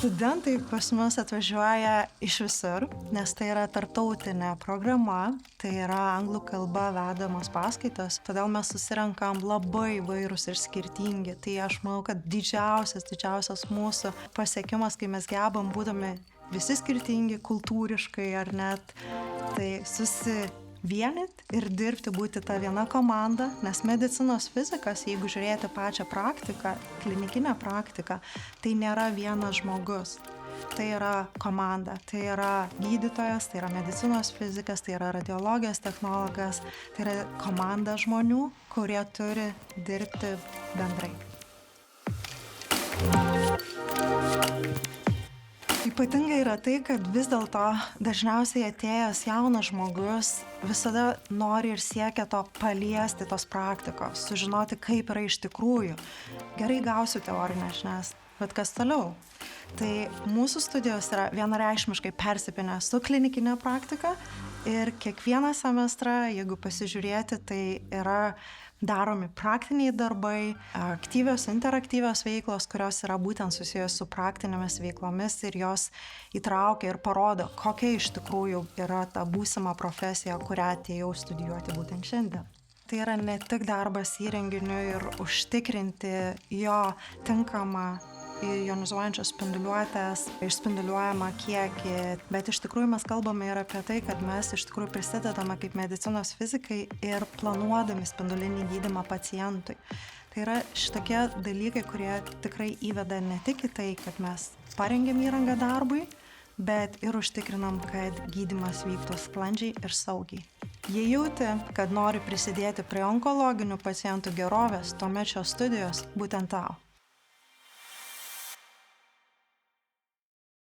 Studentai pas mus atvažiuoja iš visur, nes tai yra tarptautinė programa, tai yra anglų kalba vedamos paskaitos, todėl mes susirenkam labai įvairūs ir skirtingi. Tai aš manau, kad didžiausias mūsų pasiekimas, kai mes gebam būdami visi skirtingi kultūriškai ar net, tai susivienyt ir dirbti, būti ta viena komanda, nes medicinos fizikas, jeigu žiūrėti pačią praktiką, klinikinę praktiką, tai nėra vienas žmogus. Tai yra komanda, tai yra gydytojas, tai yra medicinos fizikas, tai yra radiologijos technologas, tai yra komanda žmonių, kurie turi dirbti bendrai. Ypatingai yra tai, kad vis dėlto dažniausiai atėjęs jaunas žmogus visada nori ir siekia to paliesti tos praktikos, sužinoti, kaip yra iš tikrųjų. Gerai gausiu teorinės žinias, bet kas toliau? Tai mūsų studijos yra vienareikšmiškai persipynę su klinikinė praktika ir kiekvieną semestrą, jeigu pasižiūrėti, tai yra daromi praktiniai darbai, aktyvios, interaktyvios veiklos, kurios yra būtent susijęs su praktinėmis veiklomis ir jos įtraukia ir parodo, kokia iš tikrųjų yra ta būsima profesija, kurią atėjau studijuoti būtent šiandien. Tai yra ne tik darbas įrenginiu ir užtikrinti jo tinkamą ionizuojančios spinduliuotės, išspinduliuojamą kiekį, bet iš tikrųjų mes kalbame ir apie tai, kad mes iš tikrųjų prisidedame kaip medicinos fizikai ir planuodami spindulinį gydymą pacientui. Tai yra šitokie dalykai, kurie tikrai įveda ne tik į tai, kad mes parengiam įrangą darbui, bet ir užtikrinam, kad gydymas vyktų sklandžiai ir saugiai. Jei jauti, kad nori prisidėti prie onkologinių pacientų gerovės, tuomet šios studijos būtent tau.